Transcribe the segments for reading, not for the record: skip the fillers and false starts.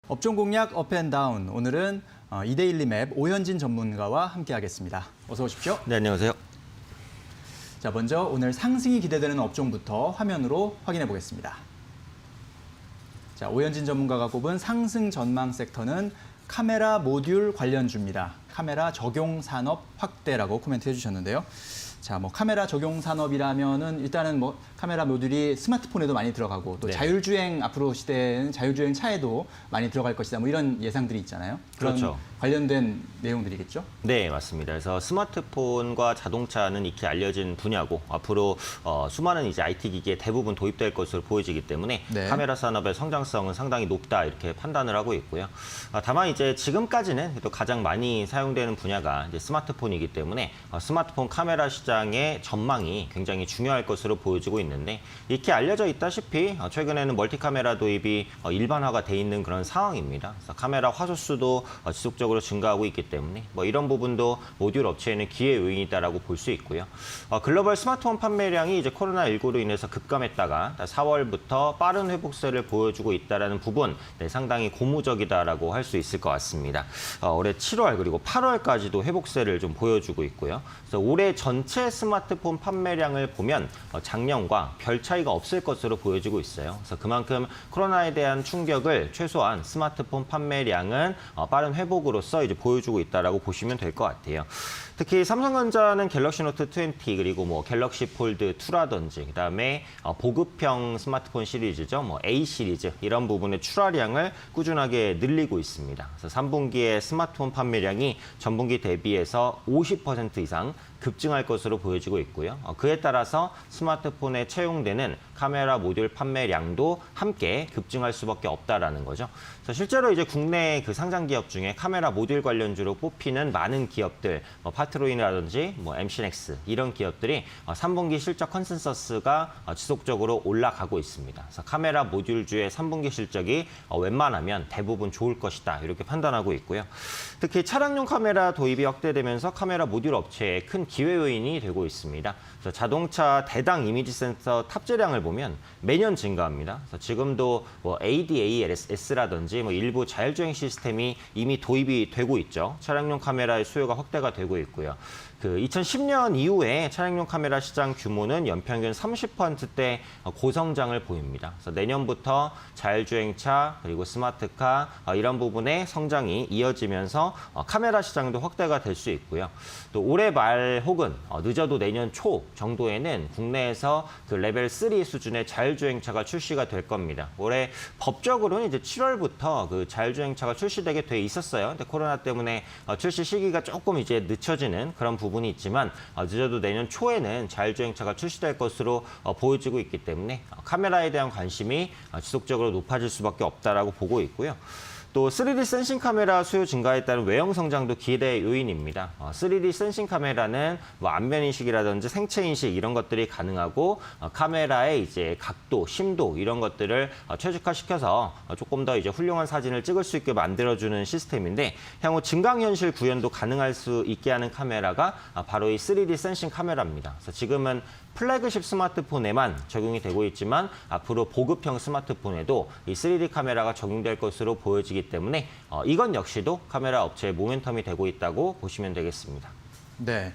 업종 공략 업앤다운. 오늘은 이데일리 맵 오현진 전문가와 함께하겠습니다. 어서 오십시오. 네, 안녕하세요. 자, 먼저 오늘 상승이 기대되는 업종부터 화면으로 확인해 보겠습니다. 자, 오현진 전문가가 꼽은 상승 전망 섹터는 카메라 모듈 관련주입니다. 카메라 적용 산업 확대라고 코멘트 해주셨는데요. 자, 카메라 적용 산업이라면은 일단은 카메라 모듈이 스마트폰에도 많이 들어가고 또 네. 자율주행 앞으로 시대에는 자율주행 차에도 많이 들어갈 것이다. 이런 예상들이 있잖아요. 그런 그렇죠. 관련된 내용들이겠죠? 네, 맞습니다. 그래서 스마트폰과 자동차는 익히 알려진 분야고 앞으로 수많은 이제 IT 기기에 대부분 도입될 것으로 보여지기 때문에 네. 카메라 산업의 성장성은 상당히 높다 이렇게 판단을 하고 있고요. 다만 이제 지금까지는 또 가장 많이 사용되는 분야가 이제 스마트폰이기 때문에 스마트폰 카메라 시장의 전망이 굉장히 중요할 것으로 보여지고 있는데 익히 알려져 있다시피 최근에는 멀티 카메라 도입이 일반화가 돼 있는 그런 상황입니다. 그래서 카메라 화소수도 지속적으로 증가하고 있기 때문에 이런 부분도 모듈 업체에는 기회 요인이다라고 볼 수 있고요. 글로벌 스마트폰 판매량이 이제 코로나19로 인해서 급감했다가 4월부터 빠른 회복세를 보여주고 있다라는 부분 상당히 고무적이다라고 할 수 있을 것 같습니다. 올해 7월 그리고 8월까지도 회복세를 좀 보여주고 있고요. 그래서 올해 전체 스마트폰 판매량을 보면 작년과 별 차이가 없을 것으로 보여지고 있어요. 그래서 그만큼 코로나에 대한 충격을 최소한 스마트폰 판매량은 빠른 회복으로서 이제 보여주고 있다라고 보시면 될 것 같아요. 특히 삼성전자는 갤럭시 노트 20 그리고 갤럭시 폴드 2라든지 그다음에 보급형 스마트폰 시리즈죠. A 시리즈 이런 부분의 출하량을 꾸준하게 늘리고 있습니다. 그래서 3분기에 스마트폰 판매량이 전분기 대비해서 50% 이상 급증할 것으로 보여지고 있고요. 그에 따라서 스마트폰에 채용되는 카메라 모듈 판매량도 함께 급증할 수밖에 없다라는 거죠. 그래서 실제로 이제 국내 그 상장 기업 중에 카메라 모듈 관련주로 뽑히는 많은 기업들, 파트로인이라든지 MC넥스 이런 기업들이 3분기 실적 컨센서스가 지속적으로 올라가고 있습니다. 그래서 카메라 모듈주의 3분기 실적이 웬만하면 대부분 좋을 것이다 이렇게 판단하고 있고요. 특히 차량용 카메라 도입이 확대되면서 카메라 모듈 업체의 큰 기회 요인이 되고 있습니다. 그래서 자동차 대당 이미지 센서 탑재량을 보면 매년 증가합니다. 그래서 지금도 ADAS-S라든지 일부 자율주행 시스템이 이미 도입이 되고 있죠. 차량용 카메라의 수요가 확대가 되고 있고요. 2010년 이후에 차량용 카메라 시장 규모는 연평균 30%대 고성장을 보입니다. 그래서 내년부터 자율주행차 그리고 스마트카 이런 부분의 성장이 이어지면서 카메라 시장도 확대가 될 수 있고요. 또 올해 말 혹은 늦어도 내년 초 정도에는 국내에서 그 레벨 3 수준의 자율주행차가 출시가 될 겁니다. 올해 법적으로는 이제 7월부터 그 자율주행차가 출시되게 돼 있었어요. 근데 코로나 때문에 출시 시기가 조금 이제 늦춰지는 그런 부분이 있지만 늦어도 내년 초에는 자율주행차가 출시될 것으로 보여지고 있기 때문에 카메라에 대한 관심이 지속적으로 높아질 수밖에 없다라고 보고 있고요. 또 3D 센싱 카메라 수요 증가에 따른 외형 성장도 기대 요인입니다. 3D 센싱 카메라는 안면 인식이라든지 생체 인식 이런 것들이 가능하고 카메라의 이제 각도, 심도 이런 것들을 최적화시켜서 조금 더 이제 훌륭한 사진을 찍을 수 있게 만들어주는 시스템인데 향후 증강현실 구현도 가능할 수 있게 하는 카메라가 바로 이 3D 센싱 카메라입니다. 그래서 지금은 플래그십 스마트폰에만 적용이 되고 있지만 앞으로 보급형 스마트폰에도 이 3D 카메라가 적용될 것으로 보여지기 때문에 이건 역시도 카메라 업체의 모멘텀이 되고 있다고 보시면 되겠습니다. 네.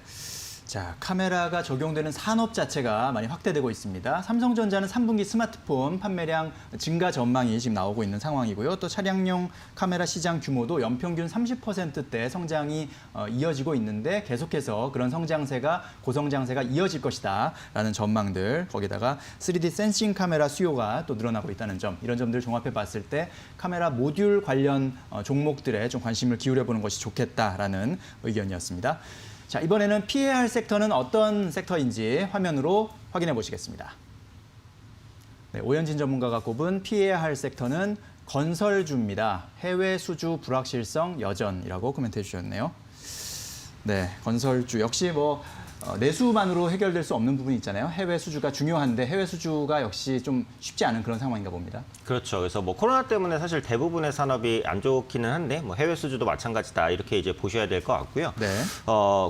자, 카메라가 적용되는 산업 자체가 많이 확대되고 있습니다. 삼성전자는 3분기 스마트폰 판매량 증가 전망이 지금 나오고 있는 상황이고요. 또 차량용 카메라 시장 규모도 연평균 30%대 성장이 이어지고 있는데 계속해서 그런 성장세가 고성장세가 이어질 것이다라는 전망들, 거기다가 3D 센싱 카메라 수요가 또 늘어나고 있다는 점, 이런 점들을 종합해 봤을 때 카메라 모듈 관련 종목들에 좀 관심을 기울여 보는 것이 좋겠다라는 의견이었습니다. 자, 이번에는 피해야 할 섹터는 어떤 섹터인지 화면으로 확인해 보시겠습니다. 네, 오현진 전문가가 꼽은 피해야 할 섹터는 건설주입니다. 해외 수주 불확실성 여전이라고 코멘트해 주셨네요. 네, 건설주 역시 내수만으로 해결될 수 없는 부분이 있잖아요. 해외 수주가 중요한데 해외 수주가 역시 좀 쉽지 않은 그런 상황인가 봅니다. 그렇죠. 그래서 뭐 코로나 때문에 사실 대부분의 산업이 안 좋기는 한데 뭐 해외 수주도 마찬가지다 이렇게 이제 보셔야 될 것 같고요. 네.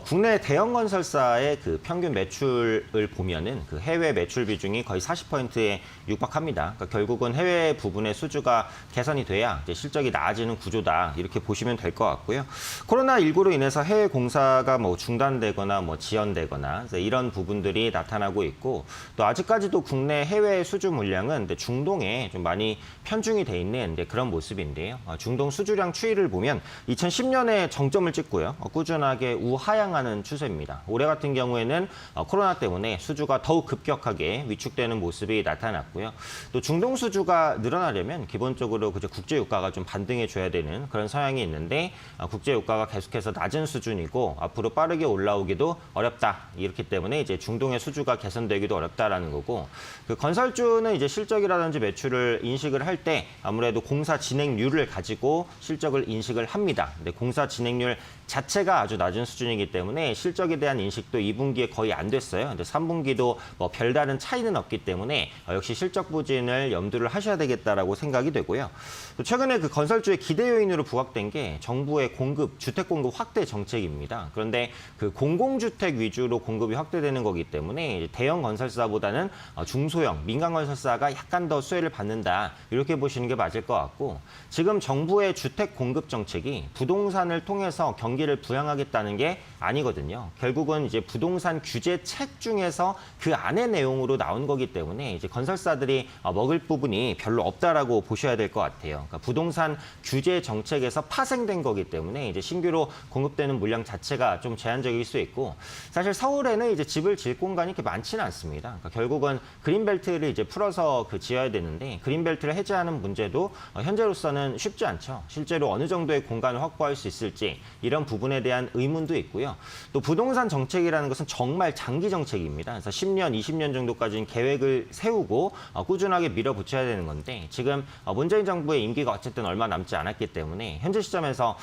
국내 대형 건설사의 그 평균 매출을 보면은 그 해외 매출 비중이 거의 40%에 육박합니다. 그러니까 결국은 해외 부분의 수주가 개선이 돼야 이제 실적이 나아지는 구조다 이렇게 보시면 될 것 같고요. 코로나19로 인해서 해외 공사가 뭐 중단되거나 뭐 지연되거나 이런 부분들이 나타나고 있고 또 아직까지도 국내 해외 수주 물량은 중동에 좀 많이 편중이 돼 있는 그런 모습인데요. 중동 수주량 추이를 보면 2010년에 정점을 찍고요. 꾸준하게 우하향하는 추세입니다. 올해 같은 경우에는 코로나 때문에 수주가 더욱 급격하게 위축되는 모습이 나타났고요. 또 중동 수주가 늘어나려면 기본적으로 그저 국제 유가가 좀 반등해 줘야 되는 그런 성향이 있는데 국제 유가가 계속해서 낮은 수준이고 앞으로 빠르게 올라오기도 어렵다. 이렇기 때문에 이제 중동의 수주가 개선되기도 어렵다라는 거고 그 건설주는 이제 실적이라든지 매출을 인식을 할 때 아무래도 공사 진행률을 가지고 실적을 인식을 합니다. 근데 공사 진행률 자체가 아주 낮은 수준이기 때문에 실적에 대한 인식도 2분기에 거의 안 됐어요. 근데 3분기도 뭐 별다른 차이는 없기 때문에 역시 실적 부진을 염두를 하셔야 되겠다라고 생각이 되고요. 또 최근에 그 건설주의 기대 요인으로 부각된 게 정부의 주택 공급 확대 정책입니다. 그런데 그 공공주택 위주로 공급이 확대되는 거기 때문에 대형 건설사보다는 중소형, 민간 건설사가 약간 더 수혜를 받는다. 이렇게 보시는 게 맞을 것 같고 지금 정부의 주택 공급 정책이 부동산을 통해서 경기를 부양하겠다는 게 아니거든요. 결국은 이제 부동산 규제 책 중에서 그 안의 내용으로 나온 거기 때문에 이제 건설사들이 먹을 부분이 별로 없다라고 보셔야 될 것 같아요. 그러니까 부동산 규제 정책에서 파생된 거기 때문에 이제 신규로 공급되는 물량 자체가 좀 제한적일 수 있고 사실 서울에는 이제 집을 지을 공간이 그렇게 많지는 않습니다. 그러니까 결국은 그린벨트를 이제 풀어서 지어야 되는데 그린벨트를 해제하는 문제도 현재로서는 쉽지 않죠. 실제로 어느 정도의 공간을 확보할 수 있을지 이런 부분에 대한 의문도 있고요. 또 부동산 정책이라는 것은 정말 장기 정책입니다. 그래서 10년, 20년 정도까지는 계획을 세우고 꾸준하게 밀어붙여야 되는 건데 지금 문재인 정부의 임기가 어쨌든 얼마 남지 않았기 때문에 현재 시점에서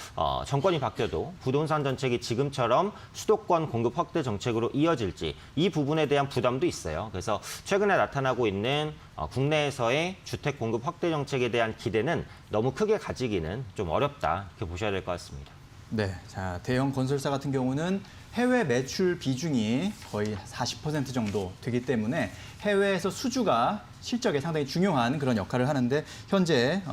정권이 바뀌어도 부동산 정책이 지금처럼 수도권 공급 확대 정책으로 이어질지 이 부분에 대한 부담도 있어요. 그래서 최근에 나타나고 있는 국내에서의 주택 공급 확대 정책에 대한 기대는 너무 크게 가지기는 좀 어렵다 이렇게 보셔야 될 것 같습니다. 네, 자 대형 건설사 같은 경우는 해외 매출 비중이 거의 40% 정도 되기 때문에 해외에서 수주가 실적에 상당히 중요한 그런 역할을 하는데 현재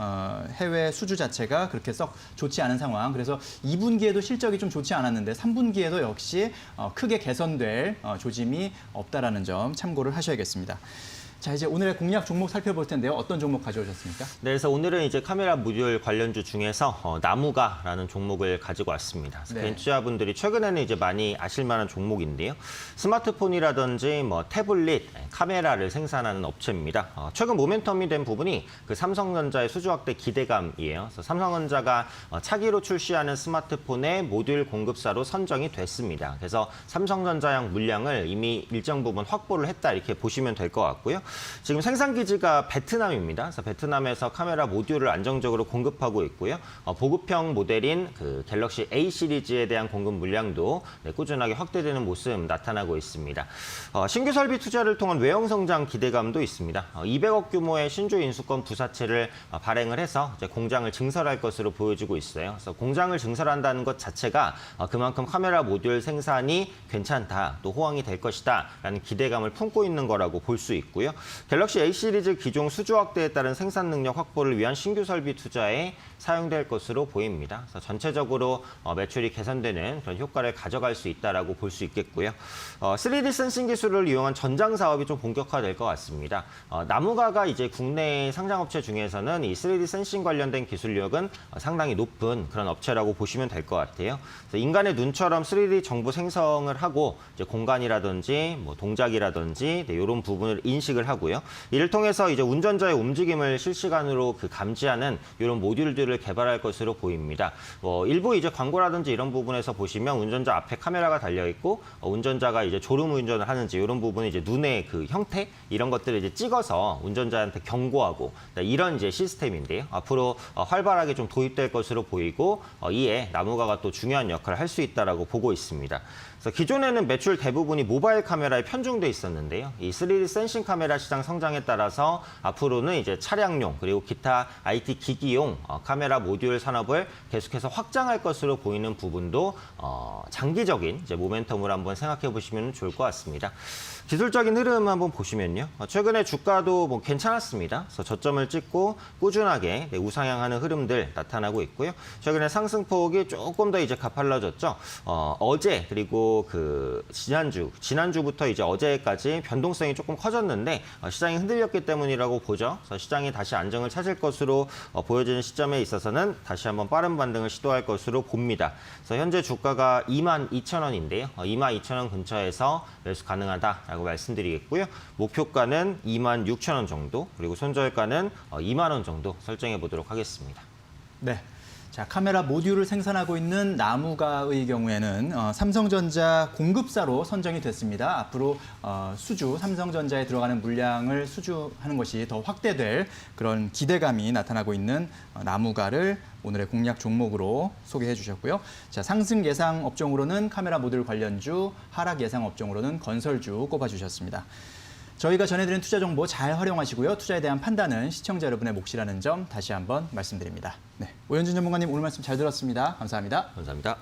해외 수주 자체가 그렇게 썩 좋지 않은 상황. 그래서 2분기에도 실적이 좀 좋지 않았는데 3분기에도 역시 크게 개선될 조짐이 없다라는 점 참고를 하셔야겠습니다. 자, 이제 오늘의 공략 종목 살펴볼 텐데요. 어떤 종목 가져오셨습니까? 네, 그래서 오늘은 이제 카메라 모듈 관련주 중에서 나무가라는 종목을 가지고 왔습니다. 네. 개인 투자분들이 최근에는 이제 많이 아실 만한 종목인데요. 스마트폰이라든지 뭐 태블릿, 카메라를 생산하는 업체입니다. 최근 모멘텀이 된 부분이 그 삼성전자의 수주 확대 기대감이에요. 그래서 삼성전자가 차기로 출시하는 스마트폰의 모듈 공급사로 선정이 됐습니다. 그래서 삼성전자용 물량을 이미 일정 부분 확보를 했다 이렇게 보시면 될 것 같고요. 지금 생산 기지가 베트남입니다. 그래서 베트남에서 카메라 모듈을 안정적으로 공급하고 있고요. 보급형 모델인 그 갤럭시 A 시리즈에 대한 공급 물량도 꾸준하게 확대되는 모습 나타나고 있습니다. 신규 설비 투자를 통한 외형 성장 기대감도 있습니다. 200억 규모의 신주 인수권 부사채를 발행을 해서 이제 공장을 증설할 것으로 보여지고 있어요. 그래서 공장을 증설한다는 것 자체가 그만큼 카메라 모듈 생산이 괜찮다, 또 호황이 될 것이다라는 기대감을 품고 있는 거라고 볼 수 있고요. 갤럭시 A 시리즈 기종 수주 확대에 따른 생산 능력 확보를 위한 신규 설비 투자에 사용될 것으로 보입니다. 그래서 전체적으로 매출이 개선되는 그런 효과를 가져갈 수 있다라고 볼 수 있겠고요. 3D 센싱 기술을 이용한 전장 사업이 좀 본격화될 것 같습니다. 나무가가 이제 국내 상장업체 중에서는 이 3D 센싱 관련된 기술력은 상당히 높은 그런 업체라고 보시면 될 것 같아요. 그래서 인간의 눈처럼 3D 정보 생성을 하고 이제 공간이라든지 뭐 동작이라든지 이런 부분을 인식을 생각을 하고요. 이를 통해서 이제 운전자의 움직임을 실시간으로 감지하는 이런 모듈들을 개발할 것으로 보입니다. 일부 이제 광고라든지 이런 부분에서 보시면 운전자 앞에 카메라가 달려 있고 운전자가 이제 졸음 운전을 하는지 이런 부분이 이제 눈의 그 형태 이런 것들을 이제 찍어서 운전자한테 경고하고 이런 이제 시스템인데요. 앞으로 활발하게 좀 도입될 것으로 보이고 이에 나무가가 또 중요한 역할을 할 수 있다라고 보고 있습니다. 그래서 기존에는 매출 대부분이 모바일 카메라에 편중돼 있었는데요. 이 3D 센싱 카메라 시장 성장에 따라서 앞으로는 이제 차량용 그리고 기타 IT 기기용 카메라 모듈 산업을 계속해서 확장할 것으로 보이는 부분도 장기적인 이제 모멘텀을 한번 생각해 보시면 좋을 것 같습니다. 기술적인 흐름 한번 보시면요. 최근에 주가도 뭐 괜찮았습니다. 그래서 저점을 찍고 꾸준하게 우상향하는 흐름들 나타나고 있고요. 최근에 상승폭이 조금 더 이제 가팔라졌죠. 어제 그리고 지난주부터 이제 어제까지 변동성이 조금 커졌는데 시장이 흔들렸기 때문이라고 보죠. 그래서 시장이 다시 안정을 찾을 것으로 보여지는 시점에 있어서는 다시 한번 빠른 반등을 시도할 것으로 봅니다. 그래서 현재 주가가 22,000원인데요. 22,000원 근처에서 매수 가능하다라고 말씀드리겠고요. 목표가는 26,000원 정도, 그리고 손절가는 2만 원 정도 설정해 보도록 하겠습니다. 네. 자, 카메라 모듈을 생산하고 있는 나무가의 경우에는 삼성전자 공급사로 선정이 됐습니다. 앞으로 삼성전자에 들어가는 물량을 수주하는 것이 더 확대될 그런 기대감이 나타나고 있는 나무가를 오늘의 공략 종목으로 소개해 주셨고요. 자, 상승 예상 업종으로는 카메라 모듈 관련주, 하락 예상 업종으로는 건설주 꼽아주셨습니다. 저희가 전해드린 투자 정보 잘 활용하시고요. 투자에 대한 판단은 시청자 여러분의 몫이라는 점 다시 한번 말씀드립니다. 네, 오현준 전문가님 오늘 말씀 잘 들었습니다. 감사합니다. 감사합니다.